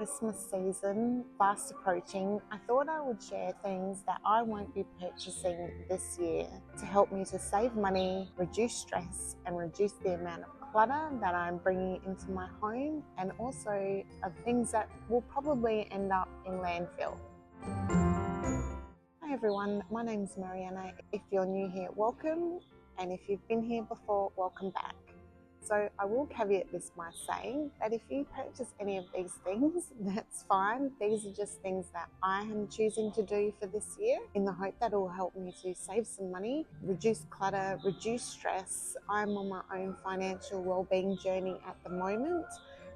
Christmas season fast approaching, I thought I would share things that I won't be purchasing this year to help me to save money, reduce stress, and reduce the amount of clutter that I'm bringing into my home, and also of things that will probably end up in landfill. Hi everyone, my name is Mariana. If you're new here, welcome, and if you've been here before, welcome back. So I will caveat this by saying that if you purchase any of these things, that's fine. These are just things that I am choosing to do for this year in the hope that it will help me to save some money, reduce clutter, reduce stress. I'm on my own financial well-being journey at the moment,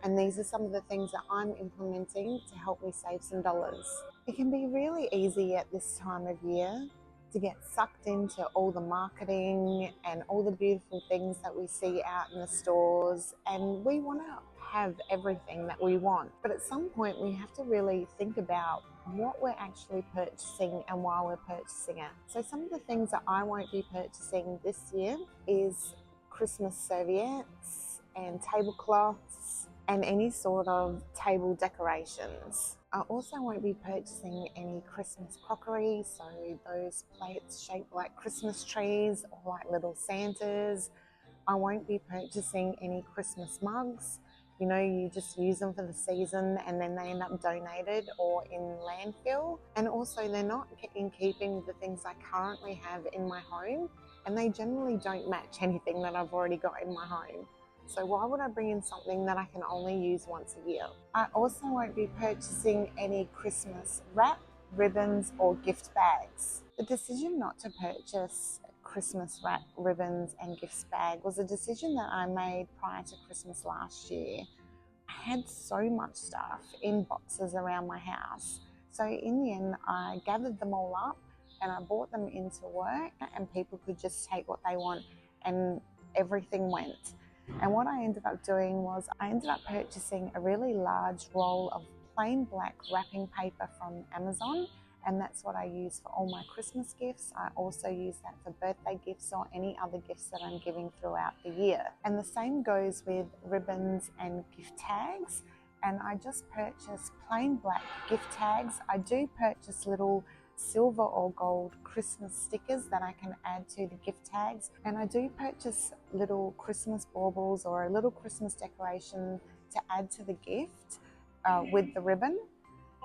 and these are some of the things that I'm implementing to help me save some dollars. It can be really easy at this time of year to get sucked into all the marketing and all the beautiful things that we see out in the stores, and we want to have everything that we want. But at some point we have to really think about what we're actually purchasing and why we're purchasing it. So some of the things that I won't be purchasing this year is Christmas serviettes and tablecloths and any sort of table decorations. I also won't be purchasing any Christmas crockery, so those plates shaped like Christmas trees or like little Santas. I won't be purchasing any Christmas mugs. You know, you just use them for the season and then they end up donated or in landfill. And also they're not in keeping with the things I currently have in my home, and they generally don't match anything that I've already got in my home. So why would I bring in something that I can only use once a year? I also won't be purchasing any Christmas wrap, ribbons, or gift bags. The decision not to purchase Christmas wrap, ribbons, and gift bag was a decision that I made prior to Christmas last year. I had so much stuff in boxes around my house. So in the end, I gathered them all up and I brought them into work, and people could just take what they want and everything went. And what I ended up doing was I ended up purchasing a really large roll of plain black wrapping paper from Amazon, and that's what I use for all my Christmas gifts. I also use that for birthday gifts or any other gifts that I'm giving throughout the year. And the same goes with ribbons and gift tags. And I just purchased plain black gift tags. I do purchase little silver or gold Christmas stickers that I can add to the gift tags, and I do purchase little Christmas baubles or a little Christmas decoration to add to the gift with the ribbon,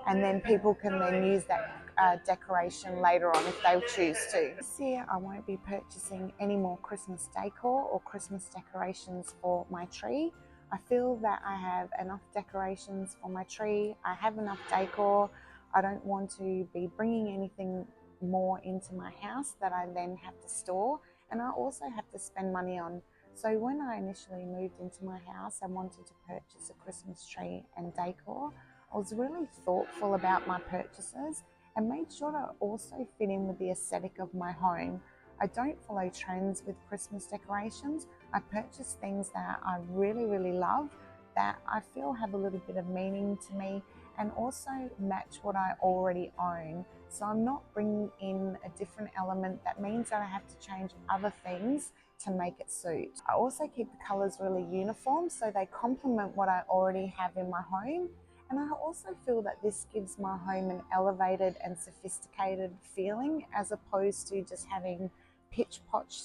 and then people can then use that decoration later on if they choose to. This year I won't be purchasing any more Christmas decor or Christmas decorations for my tree. I feel that I have enough decorations for my tree. I have enough decor. I don't want to be bringing anything more into my house that I then have to store, and I also have to spend money on. So when I initially moved into my house and wanted to purchase a Christmas tree and decor, I was really thoughtful about my purchases and made sure to also fit in with the aesthetic of my home. I don't follow trends with Christmas decorations. I purchase things that I really love, that I feel have a little bit of meaning to me, and also match what I already own. So I'm not bringing in a different element that means that I have to change other things to make it suit. I also keep the colours really uniform so they complement what I already have in my home. And I also feel that this gives my home an elevated and sophisticated feeling, as opposed to just having pitch-potch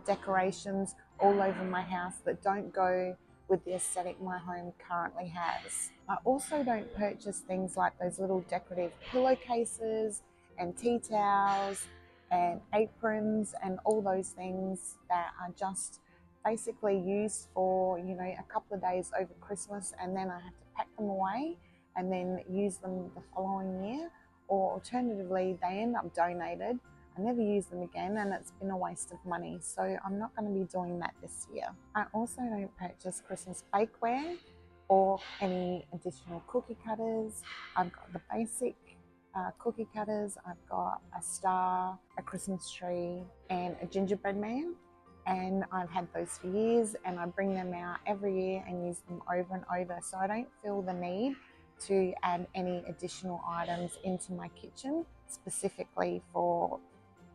decorations all over my house that don't go with the aesthetic my home currently has. I also don't purchase things like those little decorative pillowcases and tea towels and aprons and all those things that are just basically used for, you know, a couple of days over Christmas, and then I have to pack them away and then use them the following year, or alternatively they end up donated. I never use them again, and it's been a waste of money. So I'm not going to be doing that this year. I also don't purchase Christmas bakeware or any additional cookie cutters. I've got the basic cookie cutters. I've got a star, a Christmas tree, and a gingerbread man. And I've had those for years, and I bring them out every year and use them over and over. So I don't feel the need to add any additional items into my kitchen specifically for,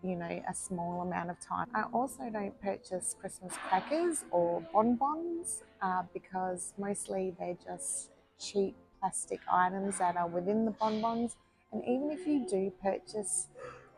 you know, a small amount of time. I also don't purchase Christmas crackers or bonbons because mostly they're just cheap plastic items that are within the bonbons. And even if you do purchase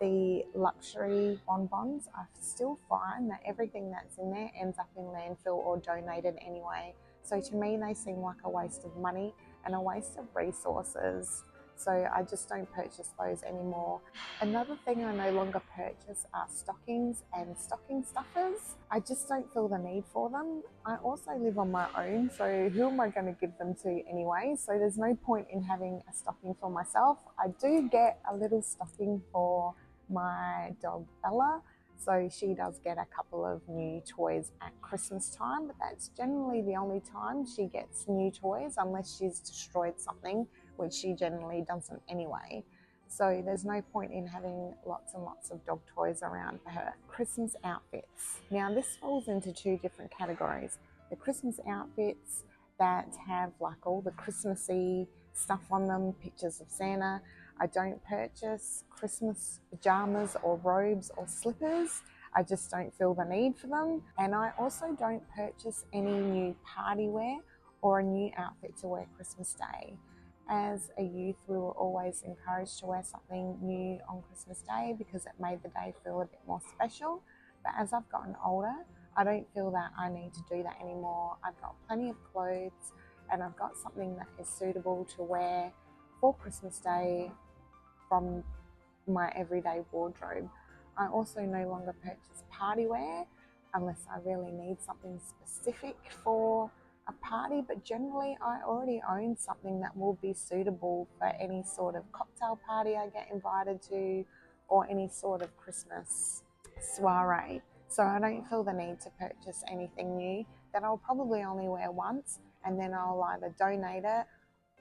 the luxury bonbons, I still find that everything that's in there ends up in landfill or donated anyway. So to me, they seem like a waste of money and a waste of resources. So I just don't purchase those anymore. Another thing I no longer purchase are stockings and stocking stuffers. I just don't feel the need for them. I also live on my own, so who am I going to give them to anyway? So there's no point in having a stocking for myself. I do get a little stocking for my dog Bella, so she does get a couple of new toys at Christmas time, but that's generally the only time she gets new toys unless she's destroyed something, which she generally doesn't anyway. So there's no point in having lots and lots of dog toys around for her. Christmas outfits. Now this falls into two different categories. The Christmas outfits that have like all the Christmassy stuff on them, pictures of Santa. I don't purchase Christmas pajamas or robes or slippers. I just don't feel the need for them. And I also don't purchase any new party wear or a new outfit to wear Christmas Day. As a youth, we were always encouraged to wear something new on Christmas Day because it made the day feel a bit more special. But as I've gotten older, I don't feel that I need to do that anymore. I've got plenty of clothes and I've got something that is suitable to wear for Christmas Day from my everyday wardrobe. I also no longer purchase party wear unless I really need something specific for a party, but generally I already own something that will be suitable for any sort of cocktail party I get invited to or any sort of Christmas soiree. So I don't feel the need to purchase anything new that I'll probably only wear once and then I'll either donate it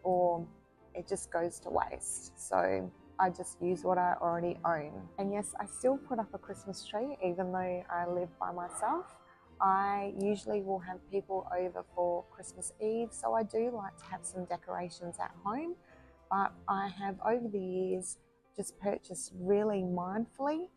or it just goes to waste. So I just use what I already own. And yes, I still put up a Christmas tree even though I live by myself. I usually will have people over for Christmas Eve, so I do like to have some decorations at home, but I have over the years just purchased really mindfully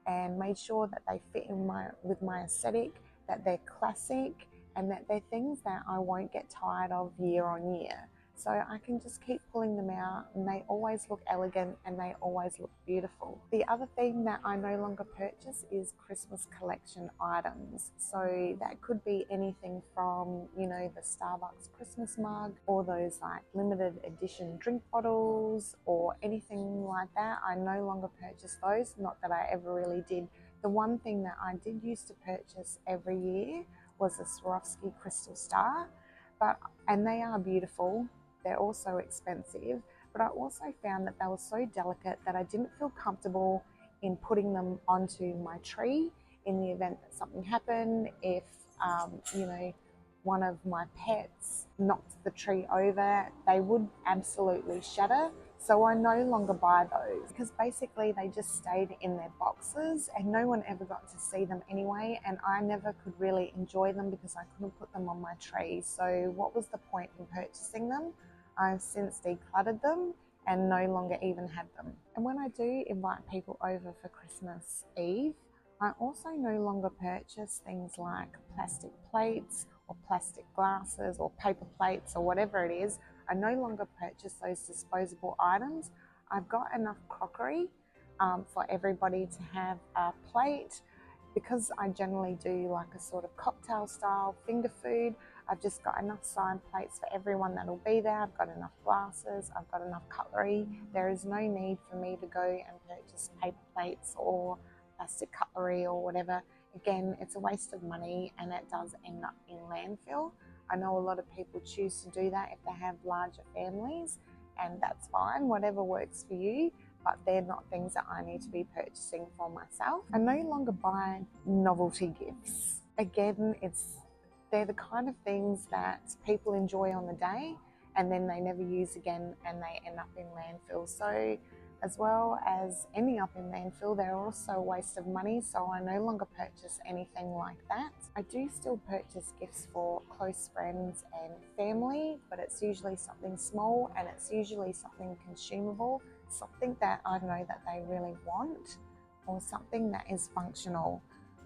and made sure that they fit in with my aesthetic, that they're classic, and that they're things that I won't get tired of year on year. So I can just keep pulling them out and they always look elegant and they always look beautiful. The other thing that I no longer purchase is Christmas collection items. So that could be anything from, you know, the Starbucks Christmas mug or those like limited edition drink bottles or anything like that. I no longer purchase those, not that I ever really did. The one thing that I did used to purchase every year was a Swarovski crystal star, and they are beautiful. They're also expensive, but I also found that they were so delicate that I didn't feel comfortable in putting them onto my tree in the event that something happened. If, you know, one of my pets knocked the tree over, they would absolutely shatter. So I no longer buy those because basically they just stayed in their boxes and no one ever got to see them anyway, and I never could really enjoy them because I couldn't put them on my tree. So what was the point in purchasing them? I've since decluttered them and no longer even had them. And when I do invite people over for Christmas Eve, I also no longer purchase things like plastic plates or plastic glasses or paper plates or whatever it is. I no longer purchase those disposable items. I've got enough crockery for everybody to have a plate. Because I generally do like a sort of cocktail style finger food, I've just got enough side plates for everyone that'll be there. I've got enough glasses, I've got enough cutlery. There is no need for me to go and purchase paper plates or plastic cutlery or whatever. Again, it's a waste of money and it does end up in landfill. I know a lot of people choose to do that if they have larger families, and that's fine, whatever works for you, but they're not things that I need to be purchasing for myself. I no longer buy novelty gifts. Again, they're the kind of things that people enjoy on the day and then they never use again and they end up in landfill. So as well as ending up in landfill, they're also a waste of money, so I no longer purchase anything like that. I do still purchase gifts for close friends and family, but it's usually something small and it's usually something consumable, something that I know that they really want or something that is functional.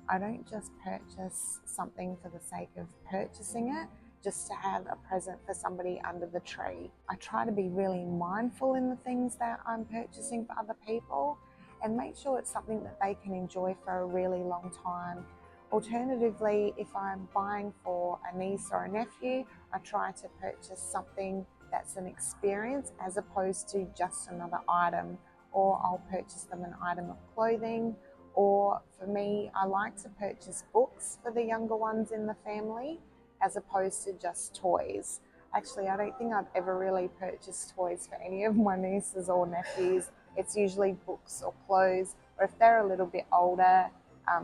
I don't just purchase something for the sake of purchasing it. just to have a present for somebody under the tree. I try to be really mindful in the things that I'm purchasing for other people and make sure it's something that they can enjoy for a really long time. Alternatively, if I'm buying for a niece or a nephew, I try to purchase something that's an experience as opposed to just another item, or I'll purchase them an item of clothing. Or for me, I like to purchase books for the younger ones in the family as opposed to just toys. Actually, I don't think I've ever really purchased toys for any of my nieces or nephews. It's usually books or clothes, or if they're a little bit older,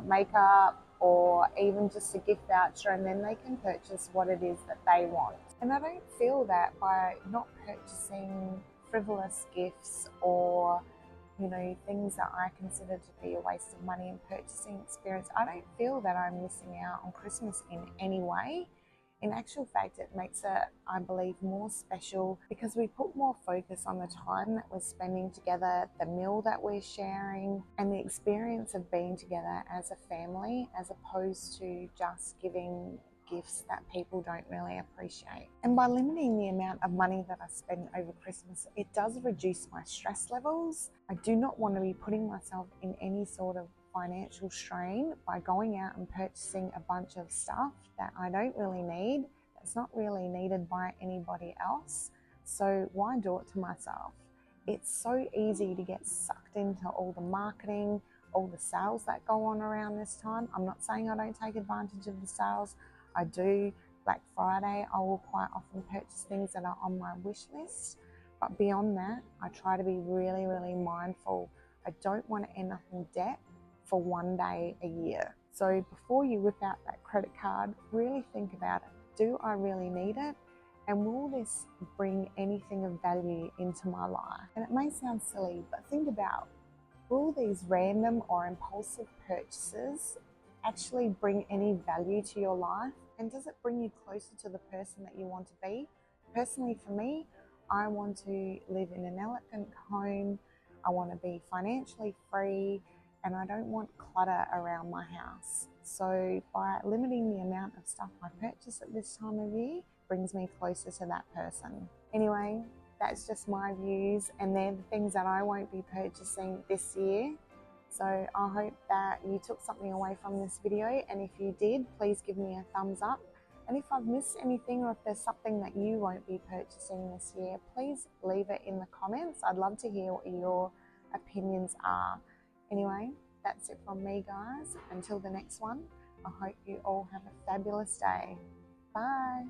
makeup, or even just a gift voucher, and then they can purchase what it is that they want. And I don't feel that by not purchasing frivolous gifts or things that I consider to be a waste of money and purchasing experience, I don't feel that I'm missing out on Christmas in any way. In actual fact, it makes it, I believe, more special because we put more focus on the time that we're spending together, the meal that we're sharing, and the experience of being together as a family, as opposed to just giving gifts that people don't really appreciate. And by limiting the amount of money that I spend over Christmas, it does reduce my stress levels. I do not want to be putting myself in any sort of financial strain by going out and purchasing a bunch of stuff that I don't really need, that's not really needed by anybody else. So why do it to myself? It's so easy to get sucked into all the marketing, all the sales that go on around this time. I'm not saying I don't take advantage of the sales. I do. Black Friday, I will quite often purchase things that are on my wish list. But beyond that, I try to be really, really mindful. I don't want to end up in debt for one day a year. So before you whip out that credit card, really think about it. Do I really need it? And will this bring anything of value into my life? And it may sound silly, but think about, will these random or impulsive purchases actually bring any value to your life? And does it bring you closer to the person that you want to be? Personally, for me, I want to live in an elegant home. I want to be financially free, and I don't want clutter around my house. So by limiting the amount of stuff I purchase at this time of year, brings me closer to that person. Anyway, that's just my views, and they're the things that I won't be purchasing this year. So I hope that you took something away from this video, and if you did, please give me a thumbs up. And if I've missed anything, or if there's something that you won't be purchasing this year, please leave it in the comments. I'd love to hear what your opinions are. Anyway, that's it from me, guys. Until the next one, I hope you all have a fabulous day. Bye.